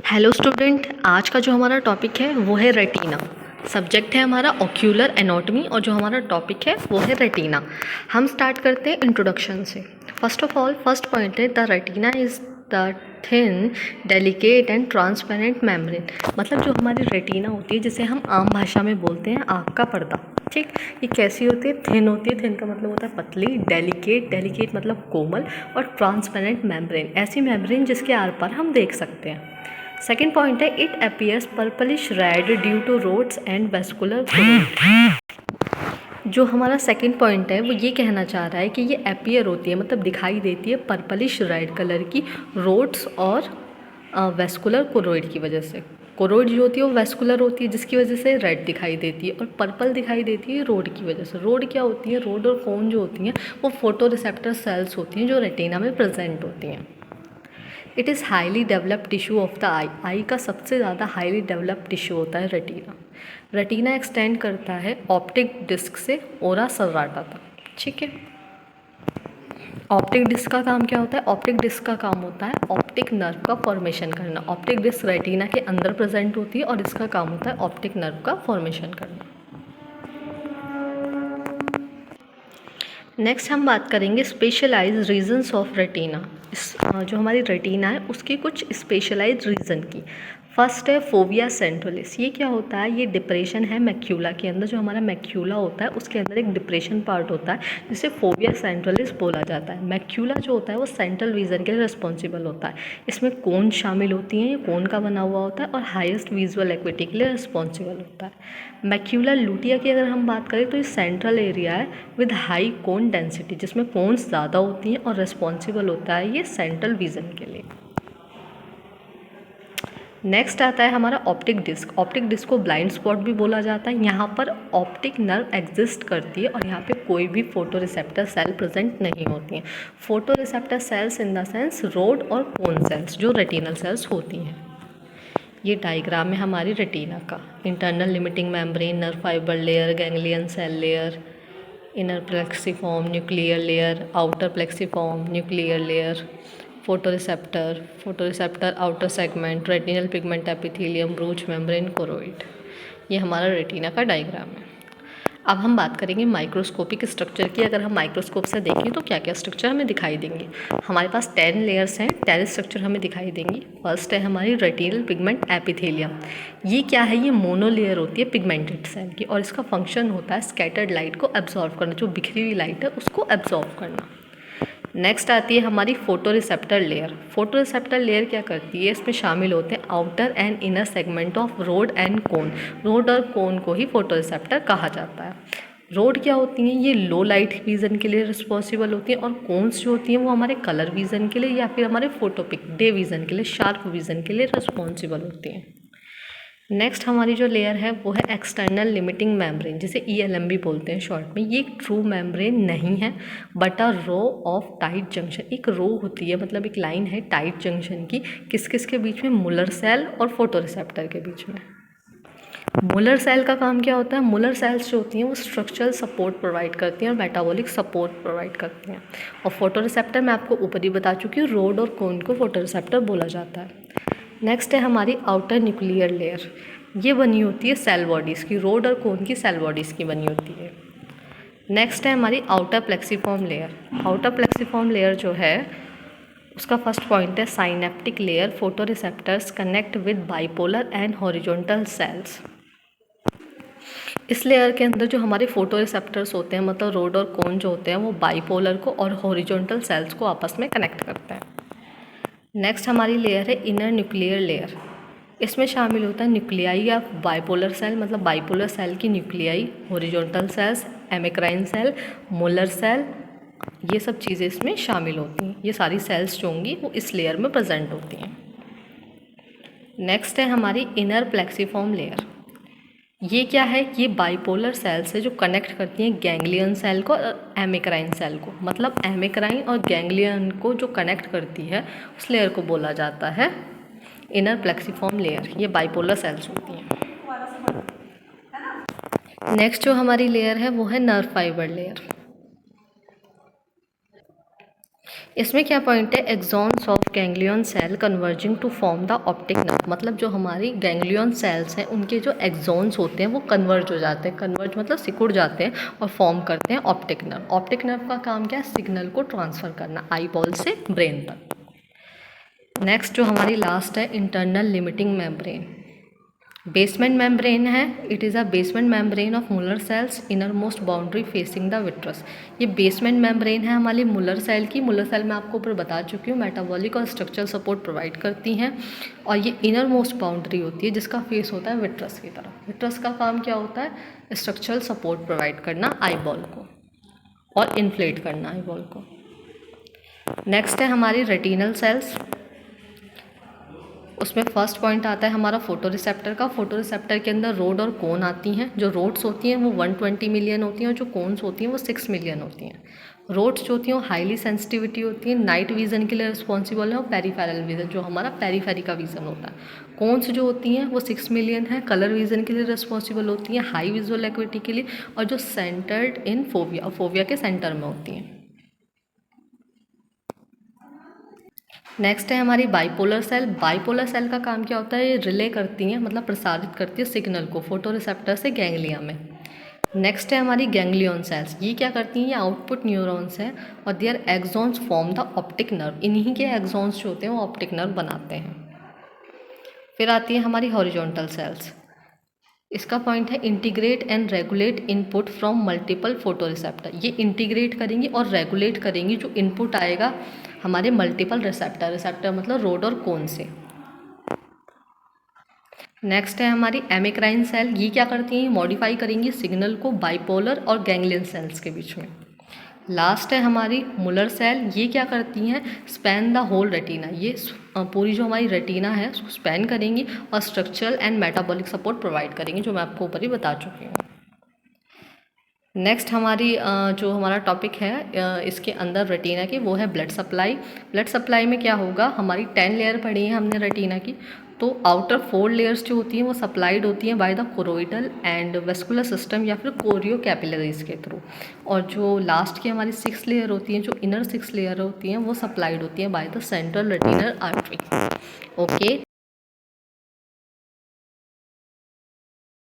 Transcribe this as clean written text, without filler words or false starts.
Hello student, आज का जो हमारा टॉपिक है वो है रेटिना। सब्जेक्ट है हमारा ऑक्यूलर एनाटॉमी और जो हमारा टॉपिक है वो है रेटिना। हम स्टार्ट करते हैं इंट्रोडक्शन से। First of all, first point है the retina is the thin delicate and transparent membrane. मतलब जो हमारी रेटिना होती है, जिसे हम आम भाषा में बोलते हैं आँख का पर्दा। ठीक, ये कैसी होती है? थिन होती है। थिन का मतलब होता है पतली। डेलिकेट मतलब कोमल। और ट्रांसपेरेंट मेम्ब्रेन, ऐसी मेम्ब्रेन जिसके आर पार हम देख सकते हैं। सेकेंड पॉइंट है it appears purplish red due to rods and vascular fluid. जो हमारा सेकेंड पॉइंट है वो ये कहना चाह रहा है कि ये अपीयर होती है, मतलब दिखाई देती है पर्पलिश रेड कलर की रोड्स और वेस्कुलर कोरोइड की वजह से। कोरोइड जो होती है वो वेस्कुलर होती है, जिसकी वजह से रेड दिखाई देती है, और पर्पल दिखाई देती है रोड की वजह से। रोड क्या होती है? रोड और कोन जो होती हैं वो फोटो रिसेप्टर सेल्स होती हैं जो रेटिना में प्रेजेंट होती हैं। It is highly developed tissue of the eye. Eye का सबसे ज़्यादा हाईली डेवलप्ड टिश्यू होता है रेटिना। रेटिना एक्सटेंड करता है ऑप्टिक डिस्क से ओरा सर्राटा तक। ठीक है, ऑप्टिक डिस्क का काम क्या होता है? ऑप्टिक डिस्क का काम होता है ऑप्टिक नर्व का फॉर्मेशन करना। ऑप्टिक डिस्क रेटिना के अंदर प्रेजेंट होती है और इसका काम होता है ऑप्टिक नर्व का फॉर्मेशन करना। नेक्स्ट हम बात करेंगे स्पेशलाइज्ड रीजन्स ऑफ रेटिना। जो हमारी रेटिना है उसकी कुछ स्पेशलाइज्ड रीजन की। फर्स्ट है फोविया सेंट्रलिस। ये क्या होता है? ये डिप्रेशन है मैक्यूला के अंदर। जो हमारा मैक्यूला होता है उसके अंदर एक डिप्रेशन पार्ट होता है जिसे फोविया सेंट्रलिस बोला जाता है। मैक्यूला जो होता है वो सेंट्रल विजन के लिए रिस्पॉन्सिबल होता है। इसमें कोन शामिल होती हैं, ये कोन का बना हुआ होता है, और हाईएस्ट विजुअल एक्विटी के लिए रिस्पॉन्सिबल होता है। मैक्यूलर लुटिया की अगर हम बात करें तो ये सेंट्रल एरिया है विद हाई कोन डेंसिटी, जिसमें कोन्स ज़्यादा होती हैं, और रिस्पॉन्सिबल होता है ये सेंट्रल विजन के लिए। नेक्स्ट आता है हमारा ऑप्टिक डिस्क। ऑप्टिक डिस्क को ब्लाइंड स्पॉट भी बोला जाता है। यहाँ पर ऑप्टिक नर्व एग्जिस्ट करती है और यहाँ पे कोई भी फोटो रिसेप्टर सेल प्रेजेंट नहीं होती हैं। Photo receptor cells in the sense rod और कोन सेल्स, जो रेटिनल सेल्स होती हैं। ये डायग्राम है हमारी रेटिना का। Internal limiting membrane, nerve fibre layer, ganglion cell layer, inner plexiform, nuclear layer, outer plexiform, nuclear layer, photoreceptor outer segment, retinal pigment epithelium, Bruch membrane, choroid. ये हमारा retina का diagram है। अब हम बात करेंगे माइक्रोस्कोपिक स्ट्रक्चर की। अगर हम माइक्रोस्कोप से देखें तो क्या क्या स्ट्रक्चर हमें दिखाई देंगे। हमारे पास 10 लेयर्स हैं, 10 स्ट्रक्चर हमें दिखाई देंगी। फर्स्ट है हमारी रेटिनल पिगमेंट एपिथेलियम। ये क्या है? ये मोनोलेयर होती है पिगमेंटेड सेल की, और इसका फंक्शन होता है स्कैटर्ड लाइट को एब्जॉर्व करना। जो बिखरी हुई लाइट है उसको एब्जॉर्व करना। नेक्स्ट आती है हमारी photo receptor layer. Photo receptor layer क्या करती है? इसमें शामिल होते हैं outer and inner segment of road and cone. Road और कोन को ही फोटो रिसेप्टर कहा जाता है। रोड क्या होती हैं? ये लो लाइट विज़न के लिए रिस्पॉन्सिबल होती हैं, और कोन्स जो होती हैं वो हमारे कलर विज़न के लिए या फिर हमारे फोटोपिक डे विज़न के लिए, शार्प विज़न के लिए रिस्पॉन्सिबल होती हैं। नेक्स्ट हमारी जो लेयर है वो है एक्सटर्नल लिमिटिंग मेम्ब्रेन, जिसे ELM भी बोलते हैं शॉर्ट में। ये एक ट्रू मेम्ब्रेन नहीं है but a row of tight junction. एक रो होती है, मतलब एक लाइन है टाइट जंक्शन की। किस किस के बीच में? मुलर सेल और फोटो रिसेप्टर के बीच में। मुलर सेल का काम क्या होता है? मुलर सेल्स जो होती हैं वो स्ट्रक्चरल सपोर्ट प्रोवाइड करती हैं और मेटाबॉलिक सपोर्ट प्रोवाइड करती हैं। और फोटो रिसेप्टर मैं आपको ऊपर ही बता चुकी हूँ, रोड और कोन को फोटो रिसेप्टर बोला जाता है। नेक्स्ट है हमारी आउटर न्यूक्लियर लेयर। ये बनी होती है सेल बॉडीज़ की, रोड और कोन की सेल बॉडीज़ की बनी होती है। नेक्स्ट है हमारी outer plexiform layer. Outer plexiform layer जो है उसका फर्स्ट पॉइंट है synaptic layer. Photoreceptors connect with bipolar and horizontal cells. इस लेयर के अंदर जो हमारे फोटो रिसेप्टर्स होते हैं, मतलब रोड और कोन जो होते हैं, वो बाइपोलर को और हॉरिजॉन्टल सेल्स को आपस में कनेक्ट करते हैं। नेक्स्ट हमारी लेयर है इनर न्यूक्लियर लेयर। इसमें शामिल होता है न्यूक्लियाई ऑफ बाइपोलर सेल, मतलब बाइपोलर सेल की nuclei, horizontal cells, amacrine cell, Muller cell, ये सब चीज़ें इसमें शामिल होती हैं। ये सारी सेल्स जो होंगी वो इस लेयर में प्रेजेंट होती हैं। नेक्स्ट है हमारी इनर प्लेक्सिफॉर्म लेयर। ये क्या है? ये बाइपोलर सेल्स है जो कनेक्ट करती हैं गैंग्लियन सेल को और एमेक्राइन सेल को। मतलब एमेक्राइन और गैंग्लियन को जो कनेक्ट करती है उस लेयर को बोला जाता है इनर प्लेक्सिफॉर्म लेयर। ये बाइपोलर सेल्स होती हैं। नेक्स्ट जो हमारी लेयर है वो है नर्व फाइबर लेयर। इसमें क्या पॉइंट है, axons of ganglion cell converging to form the optic nerve, मतलब जो हमारी गैंग्लियन सेल्स हैं उनके जो एक्सॉन्स होते हैं वो कन्वर्ज हो जाते हैं, कन्वर्ज मतलब सिकुड़ जाते हैं और फॉर्म करते हैं ऑप्टिक नर्व। ऑप्टिक नर्व का काम क्या है, सिग्नल को ट्रांसफ़र करना आई बॉल से ब्रेन तक। नेक्स्ट जो हमारी लास्ट है, internal limiting membrane. Basement membrane है, it is a basement membrane of Muller cells innermost boundary facing the vitreous. ये बेसमेंट मेम्ब्रेन है हमारी मुलर सेल की। मुलर सेल मैं आपको ऊपर बता चुकी हूँ, मेटाबॉलिक और स्ट्रक्चरल सपोर्ट प्रोवाइड करती हैं, और ये इनर मोस्ट बाउंड्री होती है जिसका फेस होता है विट्रस की तरफ। विट्रस का काम क्या होता है, स्ट्रक्चरल सपोर्ट प्रोवाइड करना आई बॉल को और इन्फ्लेट करना आई बॉल को। नेक्स्ट है हमारी रेटिनल सेल्स। उसमें फर्स्ट पॉइंट आता है हमारा फोटो रिसेप्टर का। फोटो रिसेप्टर के अंदर रोड और कोन आती हैं। जो रोड्स होती हैं वो 120 मिलियन होती हैं और जो कोन्स होती हैं वो 6 मिलियन होती हैं। रोड्स जो होती हैं वो हाईली सेंसिटिविटी होती हैं, नाइट विजन के लिए रिस्पॉन्सिबल है, और पेरीफेरल विजन जो हमारा पेरीफेरी का विजन होता है। कोन्स जो होती हैं वो 6 मिलियन है, कलर विजन के लिए रिस्पॉन्सिबल होती हैं, हाई विजुअल एक्विटी के लिए, और जो सेंटर्ड इन फोविया, फोविया के सेंटर में होती हैं। नेक्स्ट है हमारी बाइपोलर सेल। बाइपोलर सेल का काम क्या होता है, ये रिले करती हैं, मतलब प्रसारित करती है सिग्नल को फोटो रिसेप्टर से गैंग्लिया में। नेक्स्ट है हमारी गैंग्लियन सेल्स। ये क्या करती हैं, ये आउटपुट न्यूरॉन्स हैं और their axons form the optic nerve. इन्हीं के एक्सॉन्स जो होते हैं वो ऑप्टिक नर्व बनाते हैं। फिर आती है हमारी हॉरिजॉन्टल सेल्स। इसका पॉइंट है integrate and regulate input from multiple photo receptor. ये इंटीग्रेट करेंगी और रेगुलेट करेंगी जो इनपुट आएगा हमारे मल्टीपल रिसेप्टर, रिसेप्टर मतलब रोड और कोन से। नेक्स्ट है हमारी एमिक्राइन सेल। ये क्या करती हैं, मॉडिफाई करेंगी सिग्नल को बाइपोलर और गैंग्लियन सेल्स के बीच में। लास्ट है हमारी मुलर सेल। ये क्या करती हैं, स्पैन द होल रेटिना। ये पूरी जो हमारी रेटिना है उसको स्पैन करेंगी और structural and metabolic support provide करेंगी, जो मैं आपको ऊपर ही बता चुकी हूँ। नेक्स्ट हमारी जो हमारा टॉपिक है इसके अंदर रेटिना की, वो है ब्लड सप्लाई। ब्लड सप्लाई में क्या होगा, हमारी 10 लेयर पढ़ी है हमने रेटिना की, तो आउटर 4 लेयर्स जो होती हैं वो सप्लाइड होती हैं by the choroidal and vascular system या फिर कोरियो कैपिलरीज के थ्रू, और जो लास्ट की हमारी 6 लेयर होती हैं, जो इनर 6 लेयर होती हैं, वो सप्लाइड होती हैं by the central retinal artery. Okay,